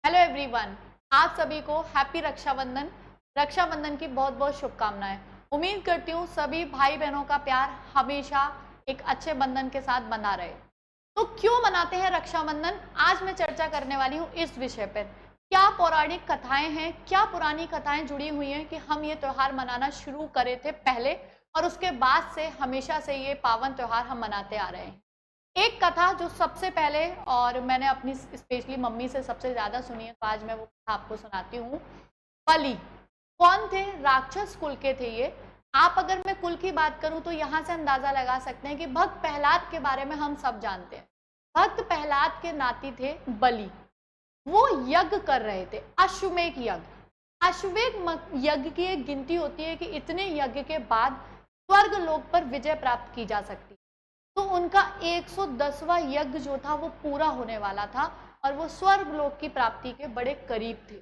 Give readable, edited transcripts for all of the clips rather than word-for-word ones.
Hello everyone, आप सभी को हैप्पी रक्षाबंधन। रक्षाबंधन की बहुत बहुत शुभकामनाएं। उम्मीद करती हूँ सभी भाई बहनों का प्यार हमेशा एक अच्छे बंधन के साथ बना रहे। तो क्यों मनाते हैं रक्षाबंधन, आज मैं चर्चा करने वाली हूँ इस विषय पर। क्या पौराणिक कथाएं हैं, क्या पुरानी कथाएं जुड़ी हुई हैं कि हम ये त्यौहार मनाना शुरू करे थे पहले और उसके बाद से हमेशा से ये पावन त्यौहार हम मनाते आ रहे हैं। एक कथा जो सबसे पहले और मैंने अपनी स्पेशली मम्मी से सबसे ज्यादा सुनी है, तो आज मैं वो कथा आपको सुनाती हूँ। बलि कौन थे? राक्षस कुल के थे ये। आप अगर मैं कुल की बात करूं तो यहाँ से अंदाजा लगा सकते हैं कि भक्त प्रहलाद के बारे में हम सब जानते हैं। भक्त प्रहलाद के नाती थे बलि। वो यज्ञ कर रहे थे, अश्वमेध यज्ञ। अश्वमेध यज्ञ की एक गिनती होती है कि इतने यज्ञ के बाद स्वर्ग लोक पर विजय प्राप्त की जा सकती। तो उनका 110वां यज्ञ जो था वो पूरा होने वाला था और वो स्वर्ग लोक की प्राप्ति के बड़े करीब थे।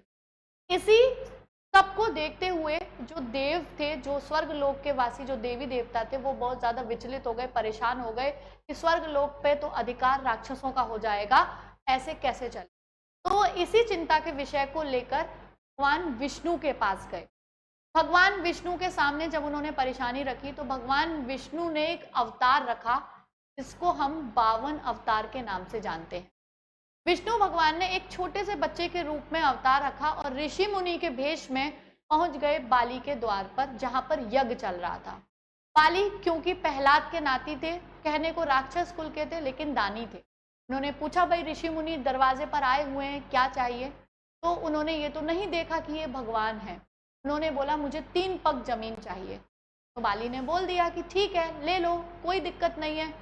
इसी सबको देखते हुए जो देव थे, जो स्वर्ग लोक के वासी, जो देवी देवता थे, वो बहुत ज्यादा विचलित हो गए, परेशान हो गए कि स्वर्ग लोक पे तो अधिकार राक्षसों का हो जाएगा, ऐसे कैसे चले। तो इसी चिंता के विषय को लेकर भगवान विष्णु के पास गए। भगवान विष्णु के सामने जब उन्होंने परेशानी रखी तो भगवान विष्णु ने एक अवतार रखा जिसको हम 52 अवतार के नाम से जानते हैं। विष्णु भगवान ने एक छोटे से बच्चे के रूप में अवतार रखा और ऋषि मुनि के भेष में पहुंच गए बाली के द्वार पर, जहां पर यज्ञ चल रहा था। बाली क्योंकि प्रहलाद के नाती थे, कहने को राक्षस कुल के थे लेकिन दानी थे। उन्होंने पूछा, भाई ऋषि मुनि दरवाजे पर आए हुए हैं, क्या चाहिए? तो उन्होंने ये तो नहीं देखा कि ये भगवान है। उन्होंने बोला, मुझे 3 पग जमीन चाहिए। तो बाली ने बोल दिया कि ठीक है, ले लो, कोई दिक्कत नहीं है।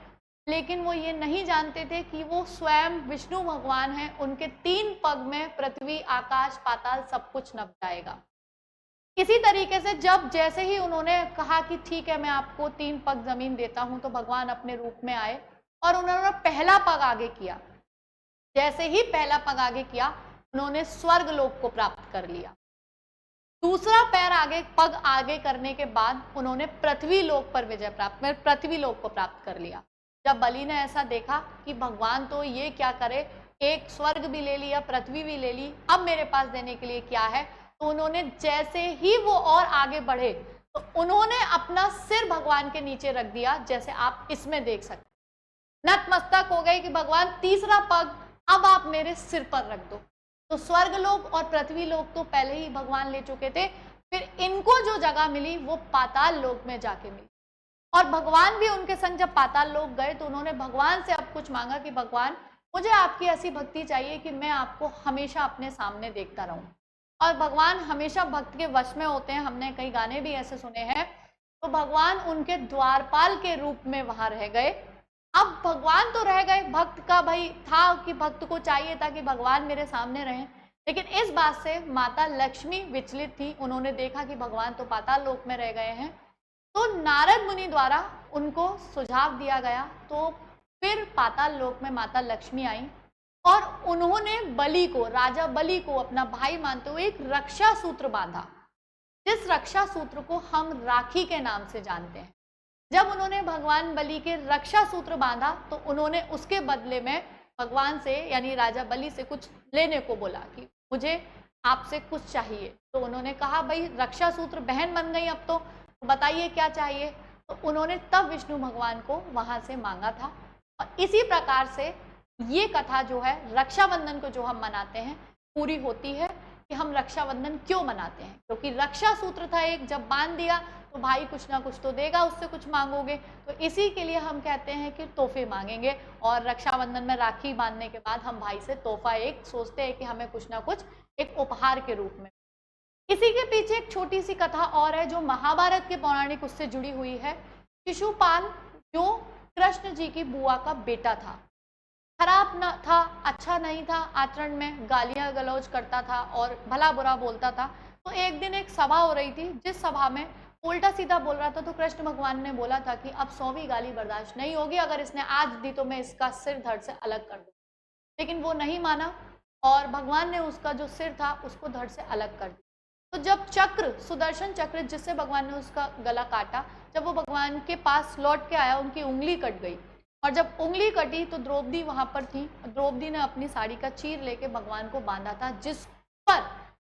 लेकिन वो ये नहीं जानते थे कि वो स्वयं विष्णु भगवान हैं। उनके 3 पग में पृथ्वी, आकाश, पाताल सब कुछ नप जाएगा। इसी तरीके से जब जैसे ही उन्होंने कहा कि ठीक है, मैं आपको 3 पग जमीन देता हूं, तो भगवान अपने रूप में आए और उन्होंने पहला पग आगे किया। जैसे ही पहला पग आगे किया, उन्होंने स्वर्ग लोक को प्राप्त कर लिया। दूसरा पग आगे करने के बाद उन्होंने पृथ्वी लोक पर विजय प्राप्त, पृथ्वी लोक को प्राप्त कर लिया। जब बलि ने ऐसा देखा कि भगवान तो ये क्या करे, एक स्वर्ग भी ले लिया, पृथ्वी भी ले ली, अब मेरे पास देने के लिए क्या है, तो उन्होंने जैसे ही वो और आगे बढ़े तो उन्होंने अपना सिर भगवान के नीचे रख दिया, जैसे आप इसमें देख सकते। नतमस्तक हो गए कि भगवान तीसरा पग अब आप मेरे सिर पर रख दो। तो स्वर्ग लोक और पृथ्वी लोक तो पहले ही भगवान ले चुके थे, फिर इनको जो जगह मिली वो पाताल लोक में जाके मिली। और भगवान भी उनके संग जब पाताल लोक गए तो उन्होंने भगवान से अब कुछ मांगा कि भगवान, मुझे आपकी ऐसी भक्ति चाहिए कि मैं आपको हमेशा अपने सामने देखता रहूं। और भगवान हमेशा भक्त के वश में होते हैं, हमने कई गाने भी ऐसे सुने हैं। तो भगवान उनके द्वारपाल के रूप में वहां रह गए। अब भगवान तो रह गए, भक्त का भाई था कि भक्त को चाहिए था कि भगवान मेरे सामने रहें, लेकिन इस बात से माता लक्ष्मी विचलित थी। उन्होंने देखा कि भगवान तो पाताल लोक में रह गए हैं, तो नारद मुनि द्वारा उनको सुझाव दिया गया। तो फिर पाताल लोक में माता लक्ष्मी आई और उन्होंने बलि को, राजा बलि को अपना भाई मानते हुए एक रक्षा सूत्र बांधा, जिस रक्षा सूत्र को हम राखी के नाम से जानते हैं। जब उन्होंने भगवान बलि के रक्षा सूत्र बांधा तो उन्होंने उसके बदले में भगवान से, यानी राजा बलि से कुछ लेने को बोला कि मुझे आपसे कुछ चाहिए। तो उन्होंने कहा, भाई रक्षा सूत्र बहन बन गई, अब तो बताइए क्या चाहिए। तो उन्होंने तब विष्णु भगवान को वहां से मांगा था। और इसी प्रकार से ये कथा जो है रक्षाबंधन को जो हम मनाते हैं पूरी होती है। कि हम रक्षाबंधन क्यों मनाते हैं? क्योंकि रक्षा सूत्र था एक, जब बांध दिया तो भाई कुछ ना कुछ तो देगा, उससे कुछ मांगोगे, तो इसी के लिए हम कहते हैं कि तोहफे मांगेंगे। और रक्षाबंधन में राखी बांधने के बाद हम भाई से तोहफा एक सोचते हैं कि हमें कुछ ना कुछ एक उपहार के रूप में। इसी के पीछे एक छोटी सी कथा और है जो महाभारत के पौराणिक उससे जुड़ी हुई है। शिशुपाल जो कृष्ण जी की बुआ का बेटा था, खराब न था, अच्छा नहीं था आचरण में, गालियां गलौज करता था और भला बुरा बोलता था। तो एक दिन एक सभा हो रही थी, जिस सभा में उल्टा सीधा बोल रहा था। तो कृष्ण भगवान ने बोला था कि अब 100वीं गाली बर्दाश्त नहीं होगी, अगर इसने आज दी तो मैं इसका सिर धड़ से अलग कर दूँ। लेकिन वो नहीं माना और भगवान ने उसका जो सिर था उसको धड़ से अलग कर दिया। तो जब चक्र, सुदर्शन चक्र जिससे भगवान ने उसका गला काटा, जब वो भगवान के पास लौट के आया, उनकी उंगली कट गई और जब उंगली कटी तो द्रौपदी वहां पर थी। द्रौपदी ने अपनी साड़ी का चीर लेके भगवान को बांधा था, जिस पर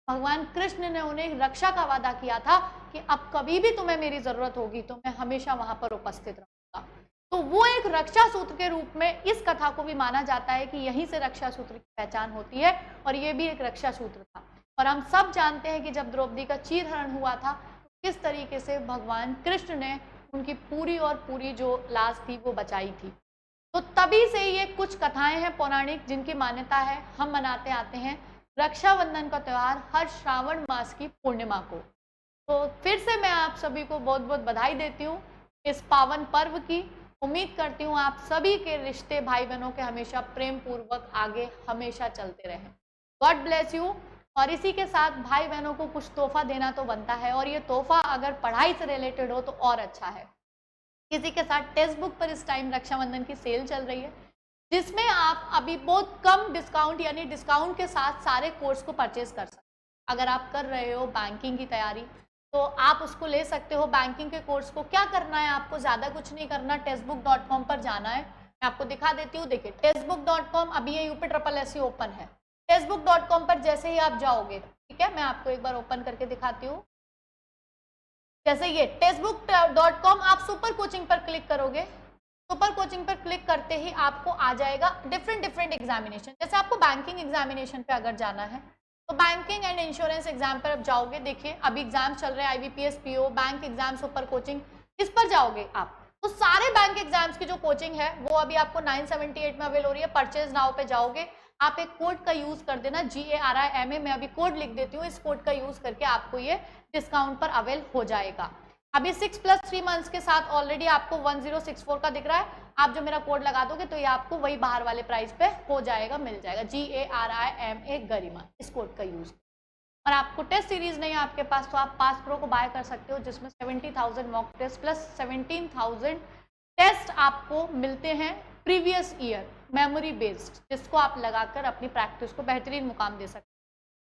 भगवान कृष्ण ने उन्हें रक्षा का वादा किया था कि अब कभी भी तुम्हें मेरी जरूरत होगी तो मैं हमेशा वहां पर उपस्थित रहूंगा। तो वो एक रक्षा सूत्र के रूप में इस कथा को भी माना जाता है कि यहीं से रक्षा सूत्र की पहचान होती है, और ये भी एक रक्षा सूत्र था। और हम सब जानते हैं कि जब द्रौपदी का चीरहरण हुआ था तो किस तरीके से भगवान कृष्ण ने उनकी पूरी और पूरी जो लाज थी वो बचाई थी। तो तभी से ये कुछ कथाएं हैं पौराणिक जिनकी मान्यता है, हम मनाते आते हैं रक्षाबंधन का त्यौहार हर श्रावण मास की पूर्णिमा को। तो फिर से मैं आप सभी को बहुत बहुत बधाई देती हूँ इस पावन पर्व की। उम्मीद करती हूँ आप सभी के रिश्ते भाई बहनों के हमेशा प्रेम पूर्वक आगे हमेशा चलते रहें। God bless you. और इसी के साथ भाई बहनों को कुछ तोहफा देना तो बनता है, और ये तोहफा अगर पढ़ाई से रिलेटेड हो तो और अच्छा है। इसी के साथ टेक्स्ट बुक पर इस टाइम रक्षाबंधन की सेल चल रही है, जिसमें आप अभी बहुत कम डिस्काउंट यानी डिस्काउंट के साथ सारे कोर्स को परचेज कर सकते हैं। अगर आप कर रहे हो बैंकिंग की तैयारी तो आप उसको ले सकते हो। बैंकिंग के कोर्स को क्या करना है, आपको ज़्यादा कुछ नहीं करना, टेक्स्टबुक.com पर जाना है। मैं आपको दिखा देती हूँ। देखिए टेक्स्टबुक.com अभी ये UPSSSC ओपन है। टेक्स्टबुक.com पर जैसे ही आप जाओगे, ठीक है, मैं आपको एक बार ओपन करके दिखाती हूँ। जैसे ये टेक्स्टबुक.com आप सुपर कोचिंग पर क्लिक करोगे, सुपर कोचिंग पर क्लिक करते ही आपको आ जाएगा डिफरेंट एग्जामिनेशन। जैसे आपको बैंकिंग एग्जामिनेशन पे अगर जाना है तो बैंकिंग एंड इंश्योरेंस एग्जाम पर अब जाओगे। देखिए अभी एग्जाम चल रहे हैं IBPS PO bank exam super coaching, इस पर जाओगे आप तो सारे बैंक एग्जाम्स की जो कोचिंग है वो अभी आपको 978 में अवेल हो रही है। परचेज नाउ पे जाओगे, आप एक कोड का यूज कर देना GARIMA। मैं अभी कोड लिख देती हूँ, इस कोड का यूज करके आपको ये डिस्काउंट पर अवेल हो जाएगा। अभी 6+3 मंथ्स के साथ ऑलरेडी आपको 1064 का दिख रहा है। आप जो मेरा कोड लगा दोगे तो ये आपको वही बाहर वाले प्राइस पे हो जाएगा, मिल जाएगा GARIMA गरिमा, इस कोड का यूज। और आपको टेस्ट सीरीज नहीं है आपके पास तो आप पास प्रो को बाय कर सकते हो, जिसमें 70,000 मॉक टेस्ट प्लस 17,000 टेस्ट आपको मिलते हैं प्रीवियस ईयर मेमोरी बेस्ड, जिसको आप लगाकर अपनी प्रैक्टिस को बेहतरीन मुकाम दे सकते हो।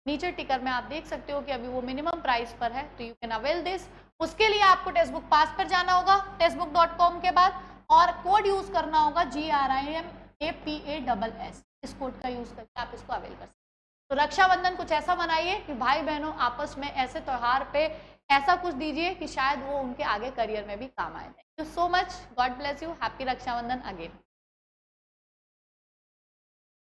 नीचे टिकर में आप देख सकते हो कि अभी वो मिनिमम प्राइस पर है, तो यू कैन अवेल दिस। उसके लिए आपको टेक्स्टबुक पास पर जाना होगा टेक्स्टबुक.com के बाद, और कोड यूज करना होगा GRIMAPASS, इस कोड का यूज करके आप इसको अवेल कर सकते हो। तो रक्षाबंधन कुछ ऐसा मनाइए कि भाई बहनों आपस में ऐसे त्योहार पे ऐसा कुछ दीजिए कि शायद वो उनके आगे करियर में भी काम आए। Thank you so much, God bless you, happy Rakshabandhan again.